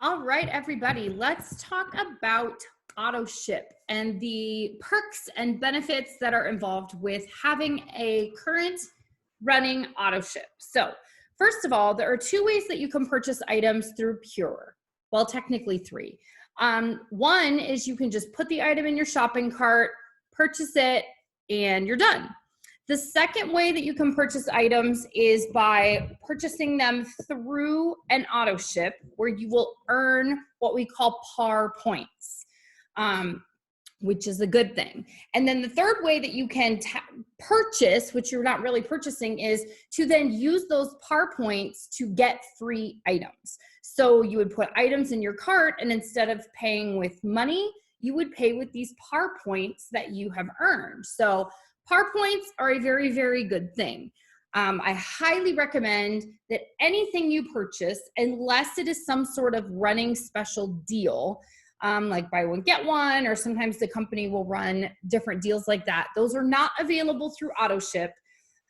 All right, everybody, let's talk about Autoship and the perks and benefits that are involved with having a current running Autoship. So, first of all, there are two ways that you can purchase items through Pure. Well, technically three. One is you can just put the item in your shopping cart, purchase it, and you're done. The second way that you can purchase items is by purchasing them through an auto ship where you will earn what we call PAR points, which is a good thing. And then the third way that you can purchase, which you're not really purchasing, is to then use those PAR points to get free items. So you would put items in your cart, and instead of paying with money, you would pay with these PAR points that you have earned. So PAR points are a very, very good thing. I highly recommend that anything you purchase, unless it is some sort of running special deal, like buy one, get one, or sometimes the company will run different deals like that. Those are not available through Autoship.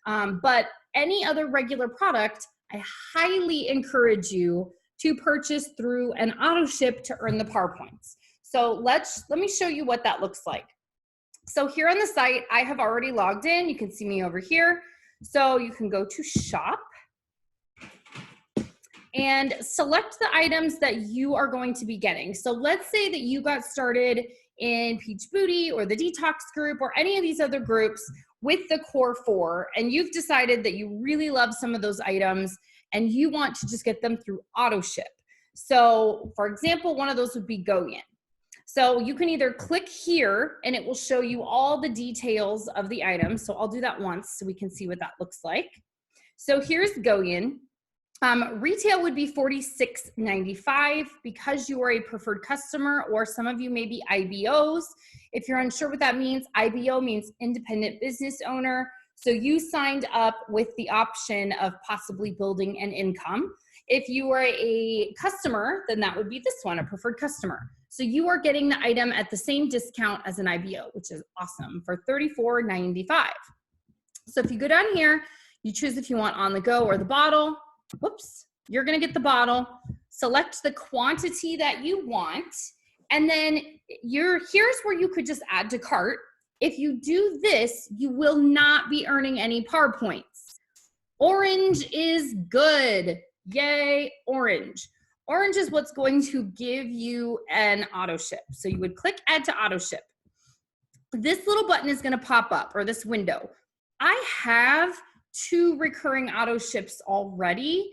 But any other regular product, I highly encourage you to purchase through an Autoship to earn the PAR points. So let me show you what that looks like. So here on the site, I have already logged in. You can see me over here. So you can go to shop and select the items that you are going to be getting. So let's say that you got started in Peach Booty or the Detox group or any of these other groups with the core 4, and you've decided that you really love some of those items and you want to just get them through Autoship. So for example, one of those would be Go-Yin. So you can either click here and it will show you all the details of the item. So I'll do that once so we can see what that looks like. So here's Go-Yin. Retail would be $46.95 because you are a preferred customer, or some of you may be IBOs. If you're unsure what that means, IBO means independent business owner. So you signed up with the option of possibly building an income. If you are a customer, then that would be this one, a preferred customer. So you are getting the item at the same discount as an IBO, which is awesome, for $34.95. So if you go down here, you choose if you want on the go or the bottle. Whoops, you're gonna get the bottle, select the quantity that you want, and then here's where you could just add to cart. If you do this, you will not be earning any PAR points. Orange is good. Yay, orange. Orange is what's going to give you an auto ship. So you would click add to auto ship. This little button is going to pop up, or this window. I have 2 recurring auto ships already.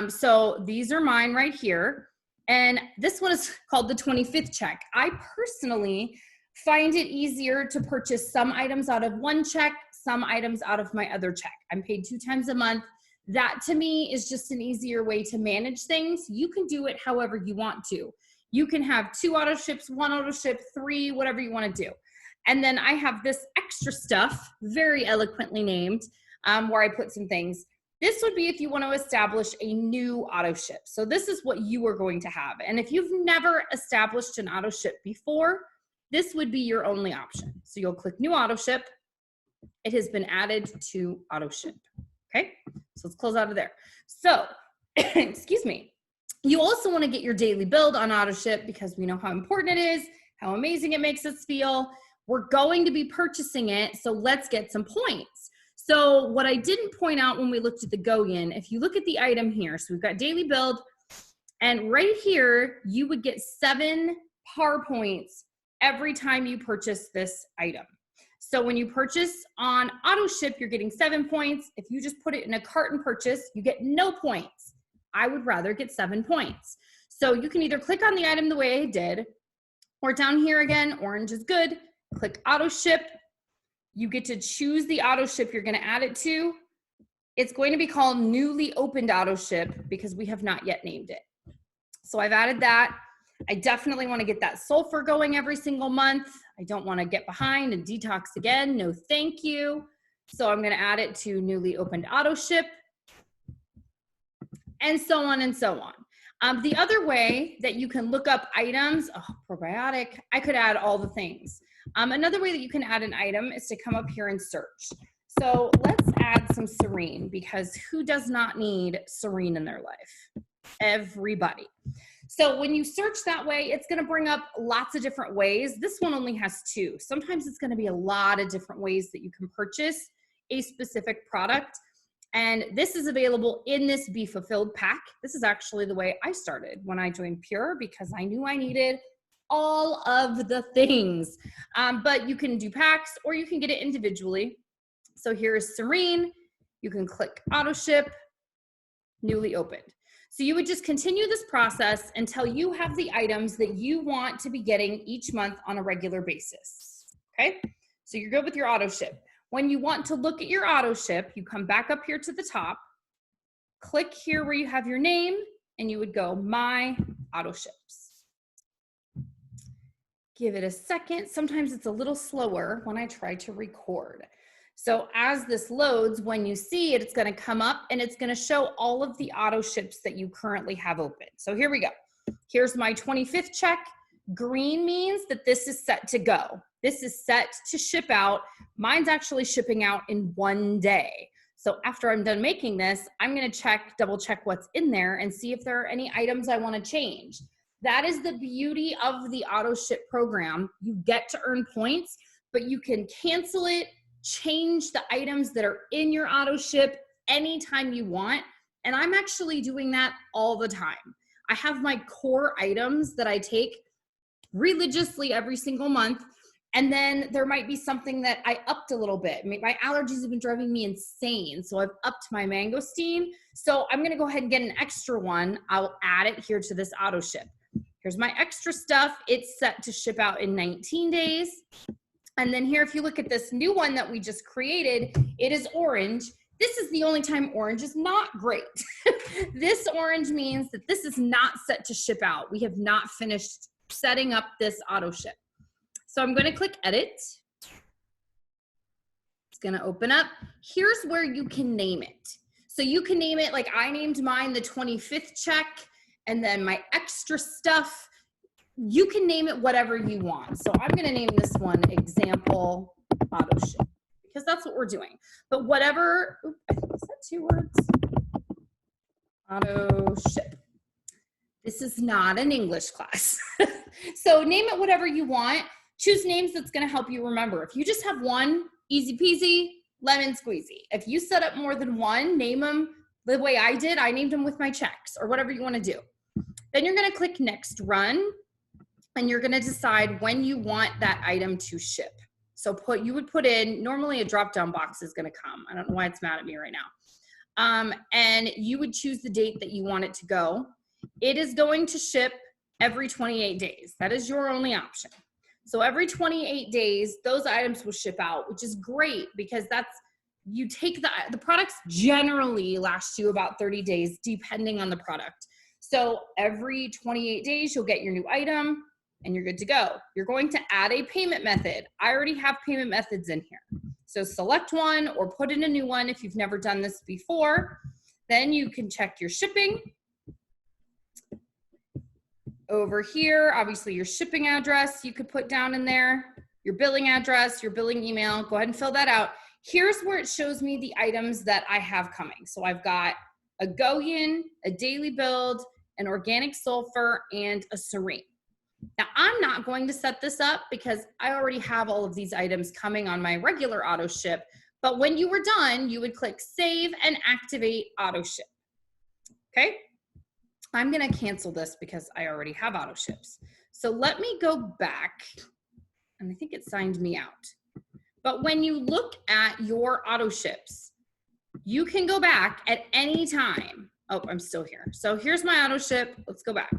So these are mine right here. And this one is called the 25th check. I personally find it easier to purchase some items out of one check, some items out of my other check. I'm paid 2 times a month. That to me is just an easier way to manage things. You can do it however you want to. You can have 2 auto ships, 1 auto ship, 3, whatever you want to do. And then I have this extra stuff, very eloquently named, where I put some things. This would be if you want to establish a new auto ship. So this is what you are going to have. And if you've never established an auto ship before, this would be your only option. So you'll click new auto ship. It has been added to auto ship. Okay, so let's close out of there. So, excuse me. You also want to get your daily build on Autoship because we know how important it is, how amazing it makes us feel. We're going to be purchasing it, so let's get some points. So what I didn't point out when we looked at the Go-Yin, if you look at the item here, so we've got daily build, and right here, you would get 7 PAR points every time you purchase this item. So when you purchase on Autoship, you're getting 7 points. If you just put it in a cart and purchase, you get no points. I would rather get 7 points. So you can either click on the item the way I did, or down here again, orange is good, click Autoship. You get to choose the Autoship you're gonna add it to. It's going to be called newly opened Autoship because we have not yet named it. So I've added that. I definitely want to get that sulfur going every single month. I don't want to get behind and detox again. No, thank you. So I'm going to add it to newly opened auto ship, and so on and so on. The other way that you can look up items, probiotic, I could add all the things. Another way that you can add an item is to come up here and search. So let's add some serene, because who does not need serene in their life? Everybody. So when you search that way, it's going to bring up lots of different ways. This one only has 2. Sometimes it's going to be a lot of different ways that you can purchase a specific product. And this is available in this Be Fulfilled pack. This is actually the way I started when I joined Pure, because I knew I needed all of the things. But you can do packs or you can get it individually. So here's Serene. You can click Autoship, newly opened. So you would just continue this process until you have the items that you want to be getting each month on a regular basis. Okay, so you're good with your Autoship. When you want to look at your Autoship, you come back up here to the top, click here where you have your name, and you would go My Autoships. Give it a second. Sometimes it's a little slower when I try to record. So as this loads, when you see it, it's going to come up and it's going to show all of the Autoships that you currently have open. So here we go. Here's my 25th check. Green means that this is set to go. This is set to ship out. Mine's actually shipping out in 1 day. So after I'm done making this, I'm going to double check what's in there and see if there are any items I want to change. That is the beauty of the Autoship program. You get to earn points, but you can cancel it, change the items that are in your Autoship anytime you want. And I'm actually doing that all the time. I have my core items that I take religiously every single month. And then there might be something that I upped a little bit. My allergies have been driving me insane. So I've upped my mangosteen. So I'm gonna go ahead and get an extra one. I'll add it here to this Autoship. Here's my extra stuff. It's set to ship out in 19 days. And then here, if you look at this new one that we just created, it is orange. This is the only time orange is not great. This orange means that this is not set to ship out. We have not finished setting up this Autoship. So I'm going to click edit. It's going to open up. Here's where you can name it. So you can name it like I named mine the 25th check, and then my extra stuff. You can name it whatever you want. So I'm going to name this one example Autoship because that's what we're doing. But whatever, I think I said 2 words. Autoship. This is not an English class. So name it whatever you want. Choose names that's going to help you remember. If you just have one, easy peasy, lemon squeezy. If you set up more than one, name them the way I did. I named them with my checks or whatever you want to do. Then you're going to click next run. And you're going to decide when you want that item to ship. So you would put in, normally a drop-down box is going to come. I don't know why it's mad at me right now. And you would choose the date that you want it to go. It is going to ship every 28 days. That is your only option. So every 28 days, those items will ship out, which is great because you take the products generally last you about 30 days, depending on the product. So every 28 days, you'll get your new item. And you're good to go. You're going to add a payment method. I already have payment methods in here. So select one or put in a new one if you've never done this before. Then you can check your shipping. Over here, obviously your shipping address you could put down in there, your billing address, your billing email. Go ahead and fill that out. Here's where it shows me the items that I have coming. So I've got a Goyin, a Daily Build, an Organic Sulfur, and a Serene. Now, I'm not going to set this up because I already have all of these items coming on my regular Autoship, but when you were done, you would click Save and Activate Autoship. Okay? I'm going to cancel this because I already have Autoships. So let me go back, and I think it signed me out. But when you look at your Autoships, you can go back at any time. Oh, I'm still here. So here's my Autoship. Let's go back.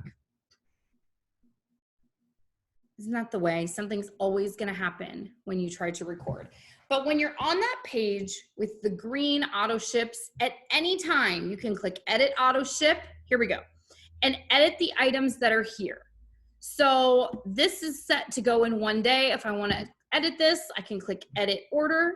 Isn't that the way? Something's always going to happen when you try to record. But when you're on that page with the green Autoships, at any time, you can click Edit Autoship. Here we go. And edit the items that are here. So this is set to go in 1 day. If I want to edit this, I can click Edit Order.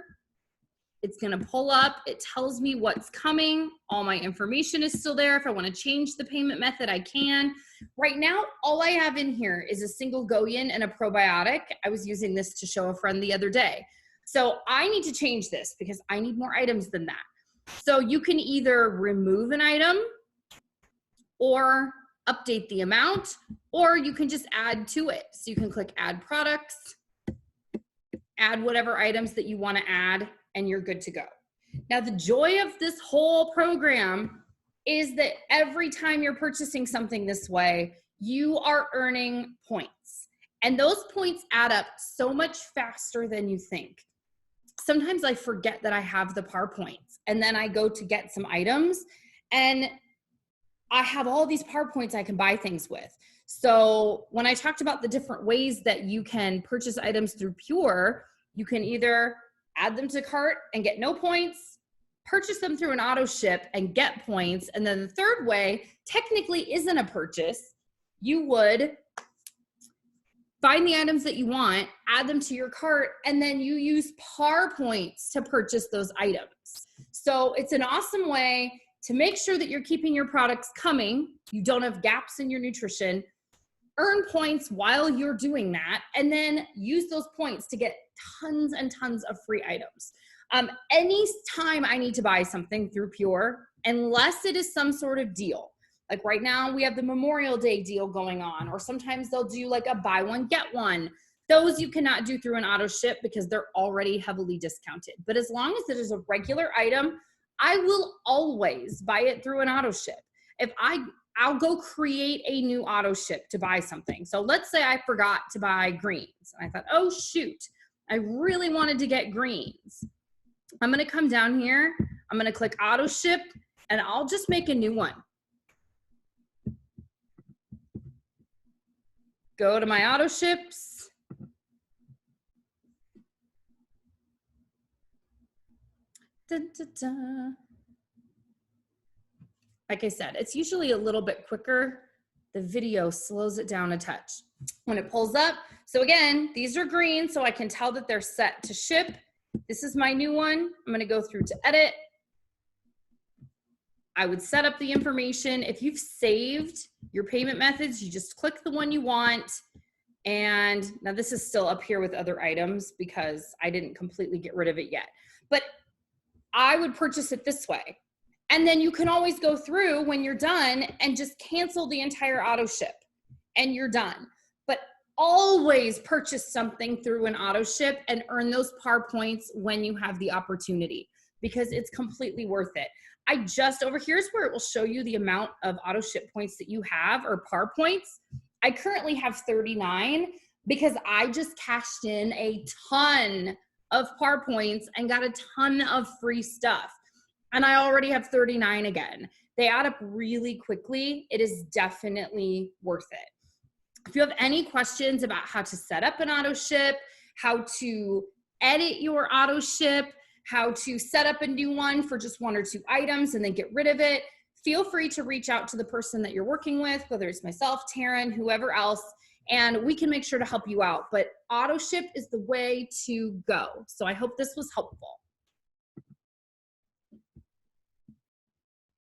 It's going to pull up. It tells me what's coming. All my information is still there. If I want to change the payment method, I can. Right now, all I have in here is a single Goyin and a probiotic. I was using this to show a friend the other day. So I need to change this because I need more items than that. So you can either remove an item or update the amount, or you can just add to it. So you can click add products, add whatever items that you want to add, and you're good to go. Now, the joy of this whole program is that every time you're purchasing something this way, you are earning points. And those points add up so much faster than you think. Sometimes I forget that I have the PAR points, and then I go to get some items, and I have all these PAR points I can buy things with. So when I talked about the different ways that you can purchase items through Pure, you can either add them to cart and get no points, purchase them through an Autoship and get points. And then the third way technically isn't a purchase. You would find the items that you want, add them to your cart, and then you use PAR points to purchase those items. So it's an awesome way to make sure that you're keeping your products coming, you don't have gaps in your nutrition, earn points while you're doing that, and then use those points to get tons and tons of free items. Any time I need to buy something through Pure, unless it is some sort of deal, like right now we have the Memorial Day deal going on, or sometimes they'll do like a buy one, get one. Those you cannot do through an Autoship because they're already heavily discounted. But as long as it is a regular item, I will always buy it through an Autoship. I'll go create a new Autoship to buy something. So let's say I forgot to buy greens. And I thought, oh shoot, I really wanted to get greens. I'm gonna come down here, I'm gonna click Autoship, and I'll just make a new one. Go to my Autoships. Dun, dun, dun. Like I said, it's usually a little bit quicker. The video slows it down a touch when it pulls up. So again, these are green, so I can tell that they're set to ship. This is my new one. I'm gonna go through to edit. I would set up the information. If you've saved your payment methods, you just click the one you want. And now this is still up here with other items because I didn't completely get rid of it yet. But I would purchase it this way. And then you can always go through when you're done and just cancel the entire Autoship and you're done. But always purchase something through an Autoship and earn those PAR points when you have the opportunity, because it's completely worth it. Over here's where it will show you the amount of Autoship points that you have, or PAR points. I currently have 39 because I just cashed in a ton of PAR points and got a ton of free stuff. And I already have 39 again. They add up really quickly. It is definitely worth it. If you have any questions about how to set up an Autoship, how to edit your Autoship, how to set up a new one for just 1 or 2 items and then get rid of it, feel free to reach out to the person that you're working with, whether it's myself, Taryn, whoever else, and we can make sure to help you out. But Autoship is the way to go. So I hope this was helpful.